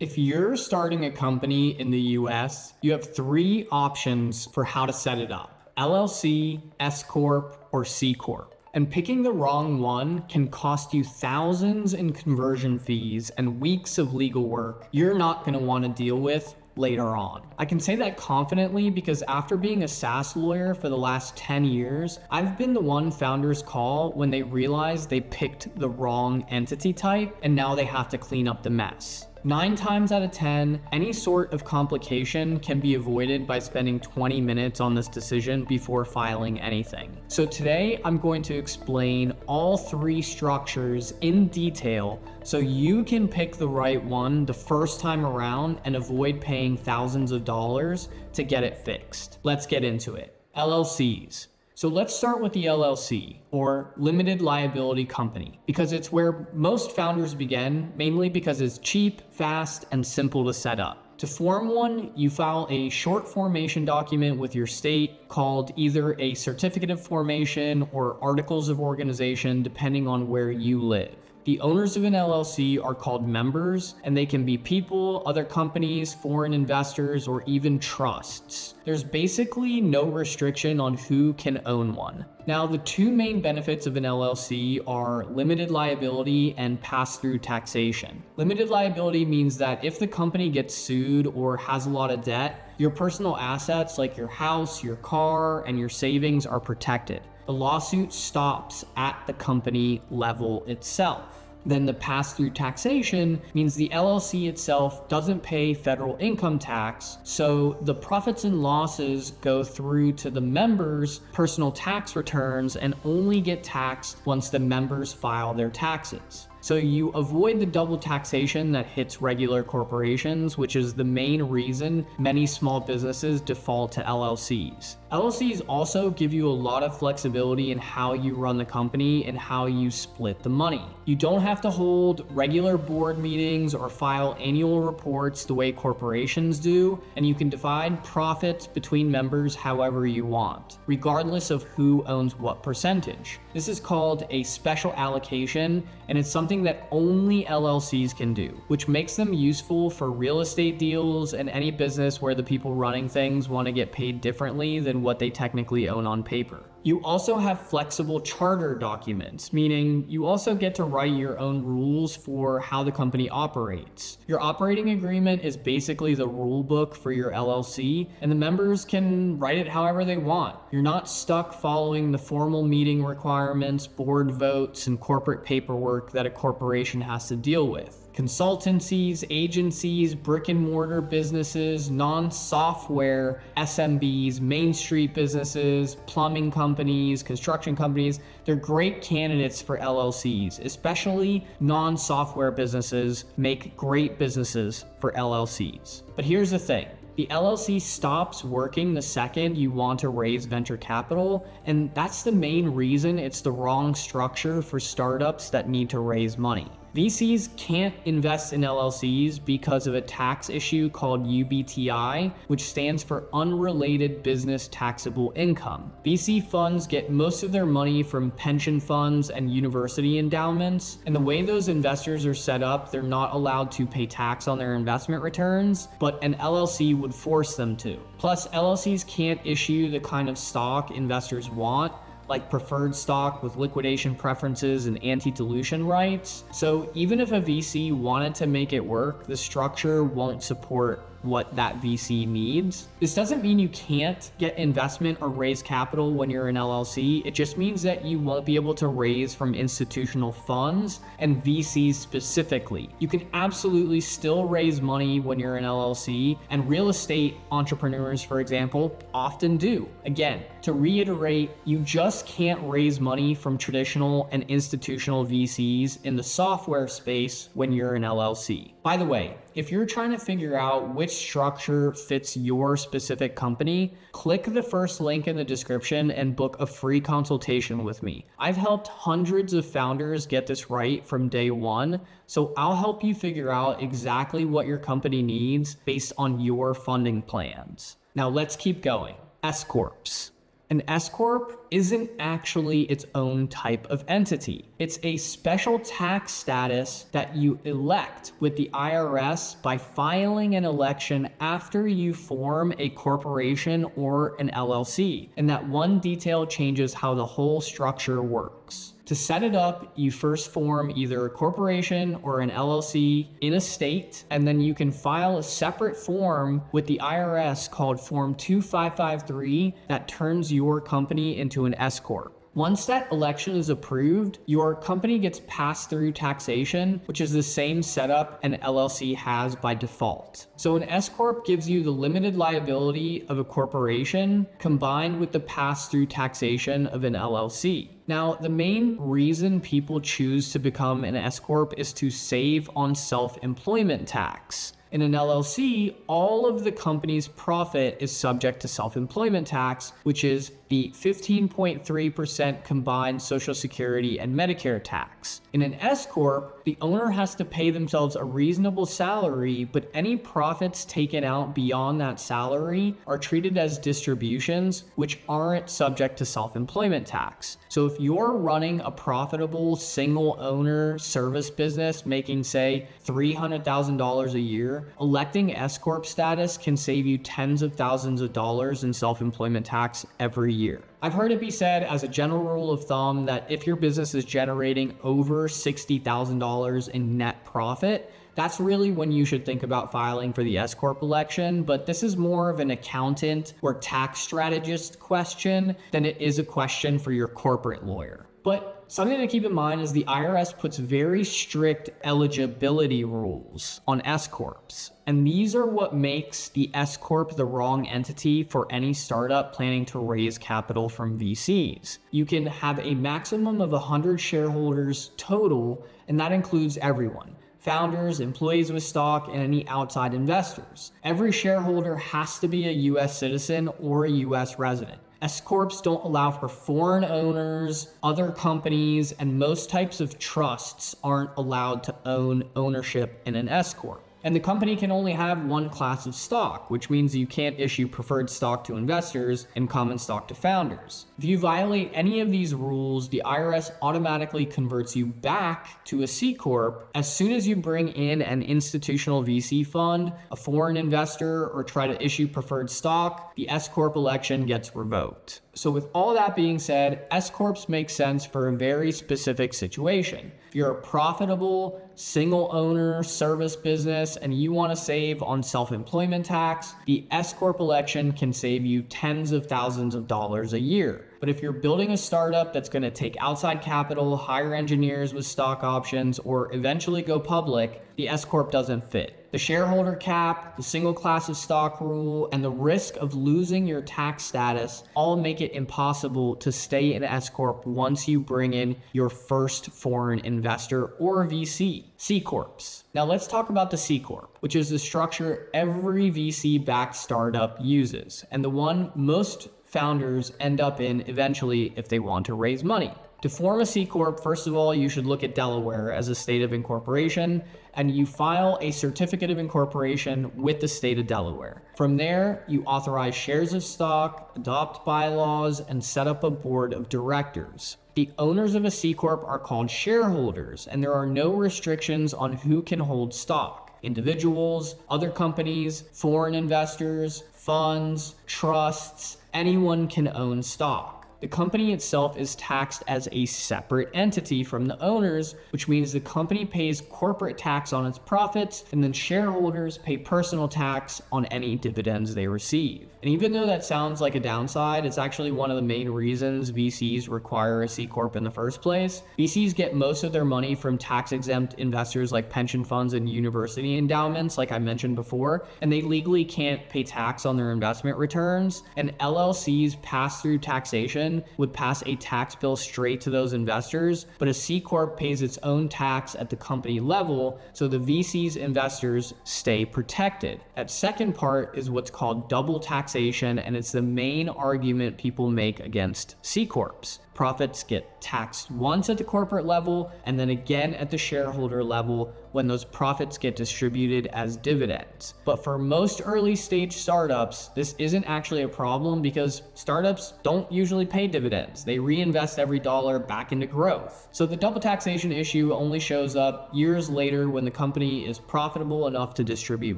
If you're starting a company in the US, you have three options for how to set it up: LLC, S-Corp, or C Corp. And picking the wrong one can cost you thousands in conversion fees and weeks of legal work you're not going to want to deal with later on. I can say that confidently because after being a SaaS lawyer for the last 10 years, I've been the one founders call when they realize they picked the wrong entity type and now they have to clean up the mess. 9 times out of 10, any sort of complication can be avoided by spending 20 minutes on this decision before filing anything. So today I'm going to explain all three structures in detail so you can pick the right one the first time around and avoid paying thousands of dollars to get it fixed. Let's get into it. LLCs. So let's start with the LLC, or limited liability company, because it's where most founders begin, mainly because it's cheap, fast, and simple to set up. To form one, you file a short formation document with your state called either a certificate of formation or articles of organization, depending on where you live. The owners of an LLC are called members, and they can be people, other companies, foreign investors, or even trusts. There's basically no restriction on who can own one. Now, the two main benefits of an LLC are limited liability and pass-through taxation. Limited liability means that if the company gets sued or has a lot of debt, your personal assets like your house, your car, and your savings are protected. The lawsuit stops at the company level itself. Then the pass-through taxation means the LLC itself doesn't pay federal income tax, so the profits and losses go through to the members' personal tax returns and only get taxed once the members file their taxes. So you avoid the double taxation that hits regular corporations, which is the main reason many small businesses default to LLCs. LLCs also give you a lot of flexibility in how you run the company and how you split the money. You don't have to hold regular board meetings or file annual reports the way corporations do, and you can divide profits between members however you want, regardless of who owns what percentage. This is called a special allocation, and it's something that only LLCs can do, which makes them useful for real estate deals and any business where the people running things want to get paid differently than what they technically own on paper. You also have flexible charter documents, meaning you also get to write your own rules for how the company operates. Your operating agreement is basically the rule book for your LLC, and the members can write it however they want. You're not stuck following the formal meeting requirements, board votes, and corporate paperwork that a corporation has to deal with. Consultancies, agencies, brick and mortar businesses, non-software SMBs, Main Street businesses, plumbing companies, construction companies, they're great candidates for LLCs, especially non-software businesses make great businesses for LLCs. But here's the thing. The LLC stops working the second you want to raise venture capital, and that's the main reason it's the wrong structure for startups that need to raise money. VCs can't invest in LLCs because of a tax issue called UBTI, which stands for Unrelated Business Taxable Income. VC funds get most of their money from pension funds and university endowments, and the way those investors are set up, they're not allowed to pay tax on their investment returns, but an LLC would force them to. Plus, LLCs can't issue the kind of stock investors want, like preferred stock with liquidation preferences and anti-dilution rights. So even if a VC wanted to make it work, the structure won't support what that VC needs. This doesn't mean you can't get investment or raise capital when you're an LLC. It just means that you won't be able to raise from institutional funds and VCs specifically. You can absolutely still raise money when you're an LLC, and real estate entrepreneurs, for example, often do. Again, to reiterate, you just can't raise money from traditional and institutional VCs in the software space when you're an LLC. By the way, if you're trying to figure out which structure fits your specific company, click the first link in the description and book a free consultation with me. I've helped hundreds of founders get this right from day one, so I'll help you figure out exactly what your company needs based on your funding plans. Now let's keep going. S-Corps. An S-Corp isn't actually its own type of entity. It's a special tax status that you elect with the IRS by filing an election after you form a corporation or an LLC. And that one detail changes how the whole structure works. To set it up, you first form either a corporation or an LLC in a state, and then you can file a separate form with the IRS called Form 2553 that turns your company into an S-Corp. Once that election is approved, your company gets passed through taxation, which is the same setup an LLC has by default. So an S-Corp gives you the limited liability of a corporation combined with the pass-through taxation of an LLC. Now, the main reason people choose to become an S-Corp is to save on self-employment tax. In an LLC, all of the company's profit is subject to self-employment tax, which is the 15.3% combined Social Security and Medicare tax. In an S-Corp, the owner has to pay themselves a reasonable salary, but any profits taken out beyond that salary are treated as distributions, which aren't subject to self-employment tax. So if you're running a profitable single owner service business making, say, $300,000 a year, electing S-Corp status can save you tens of thousands of dollars in self-employment tax every year. I've heard it be said as a general rule of thumb that if your business is generating over $60,000 in net profit, that's really when you should think about filing for the S-Corp election, but this is more of an accountant or tax strategist question than it is a question for your corporate lawyer. But something to keep in mind is the IRS puts very strict eligibility rules on S-Corps. And these are what makes the S-Corp the wrong entity for any startup planning to raise capital from VCs. You can have a maximum of 100 shareholders total, and that includes everyone. Founders, employees with stock, and any outside investors. Every shareholder has to be a US citizen or a US resident. S-Corps don't allow for foreign owners, other companies, and most types of trusts aren't allowed to own ownership in an S-Corp. And the company can only have one class of stock, which means you can't issue preferred stock to investors and common stock to founders. If you violate any of these rules, the IRS automatically converts you back to a C Corp as soon as you bring in an institutional VC fund, a foreign investor, or try to issue preferred stock, the S Corp election gets revoked. So with all that being said, S Corps make sense for a very specific situation. If you're a profitable, single owner service business and you want to save on self-employment tax, the S Corp election can save you tens of thousands of dollars a year. But if you're building a startup that's going to take outside capital, hire engineers with stock options, or eventually go public, the S Corp doesn't fit. The shareholder cap, the single class of stock rule, and the risk of losing your tax status all make it impossible to stay in S Corp once you bring in your first foreign investor or VC. C Corps. Now let's talk about the C Corp, which is the structure every VC-backed startup uses, and the one most founders end up in eventually if they want to raise money. To form a C Corp, first of all, you should look at Delaware as a state of incorporation, and you file a certificate of incorporation with the state of Delaware. From there, you authorize shares of stock, adopt bylaws, and set up a board of directors. The owners of a C Corp are called shareholders, and there are no restrictions on who can hold stock. Individuals, other companies, foreign investors, funds, trusts, anyone can own stock. The company itself is taxed as a separate entity from the owners, which means the company pays corporate tax on its profits, and then shareholders pay personal tax on any dividends they receive. And even though that sounds like a downside, it's actually one of the main reasons VCs require a C Corp in the first place. VCs get most of their money from tax-exempt investors like pension funds and university endowments, like I mentioned before, and they legally can't pay tax on their investment returns, and LLCs pass through taxation would pass a tax bill straight to those investors, but a C Corp pays its own tax at the company level, so the VC's investors stay protected. That second part is what's called double taxation, and it's the main argument people make against C Corps. Profits get taxed once at the corporate level and then again at the shareholder level when those profits get distributed as dividends. But for most early stage startups, this isn't actually a problem because startups don't usually pay dividends. They reinvest every dollar back into growth. So the double taxation issue only shows up years later when the company is profitable enough to distribute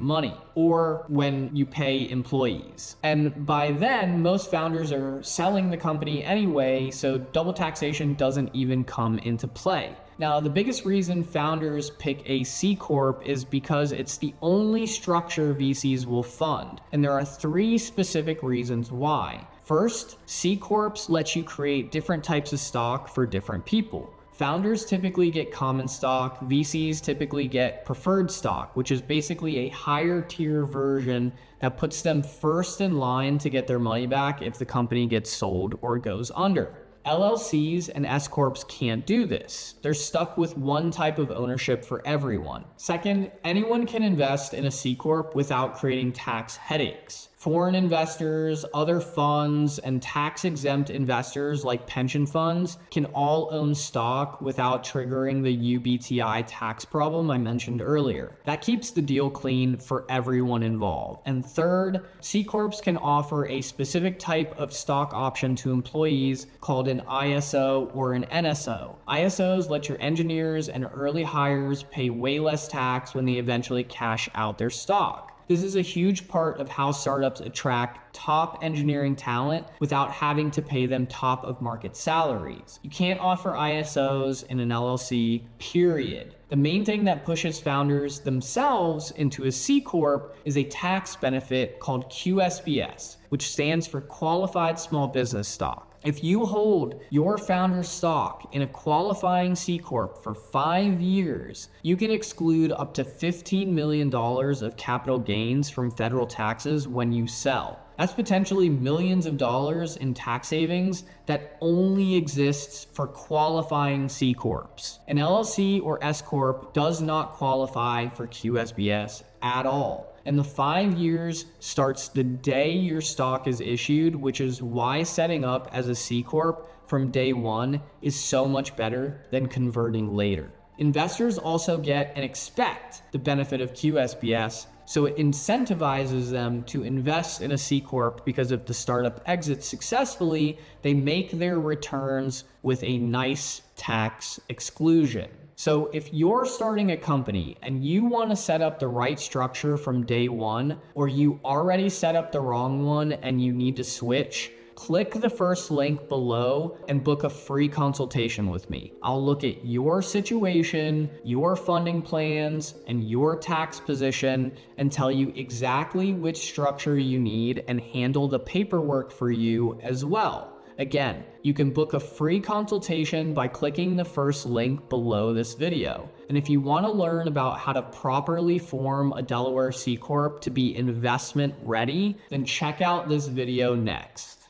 money, or when you pay employees. And by then, most founders are selling the company anyway, so double taxation doesn't even come into play. Now, the biggest reason founders pick a C Corp is because it's the only structure VCs will fund, and there are 3 specific reasons why. First, C Corps let you create different types of stock for different people. Founders typically get common stock, VCs typically get preferred stock, which is basically a higher tier version that puts them first in line to get their money back if the company gets sold or goes under. LLCs and S-Corps can't do this. They're stuck with one type of ownership for everyone. Second, anyone can invest in a C Corp without creating tax headaches. Foreign investors, other funds, and tax-exempt investors like pension funds can all own stock without triggering the UBTI tax problem I mentioned earlier. That keeps the deal clean for everyone involved. And third, C Corps can offer a specific type of stock option to employees called an ISO or an NSO. ISOs let your engineers and early hires pay way less tax when they eventually cash out their stock. This is a huge part of how startups attract top engineering talent without having to pay them top of market salaries. You can't offer ISOs in an LLC, period. The main thing that pushes founders themselves into a C Corp is a tax benefit called QSBS, which stands for Qualified Small Business Stock. If you hold your founder's stock in a qualifying C Corp for 5 years, you can exclude up to $15 million of capital gains from federal taxes when you sell. That's potentially millions of dollars in tax savings that only exists for qualifying C Corps. An LLC or S Corp does not qualify for QSBS at all. And the 5 years starts the day your stock is issued, which is why setting up as a C Corp from day one is so much better than converting later. Investors also get and expect the benefit of QSBS, so it incentivizes them to invest in a C Corp because if the startup exits successfully, they make their returns with a nice tax exclusion. So if you're starting a company and you want to set up the right structure from day one, or you already set up the wrong one and you need to switch, click the first link below and book a free consultation with me. I'll look at your situation, your funding plans, and your tax position and tell you exactly which structure you need and handle the paperwork for you as well. Again, you can book a free consultation by clicking the first link below this video. And if you want to learn about how to properly form a Delaware C Corp to be investment ready, then check out this video next.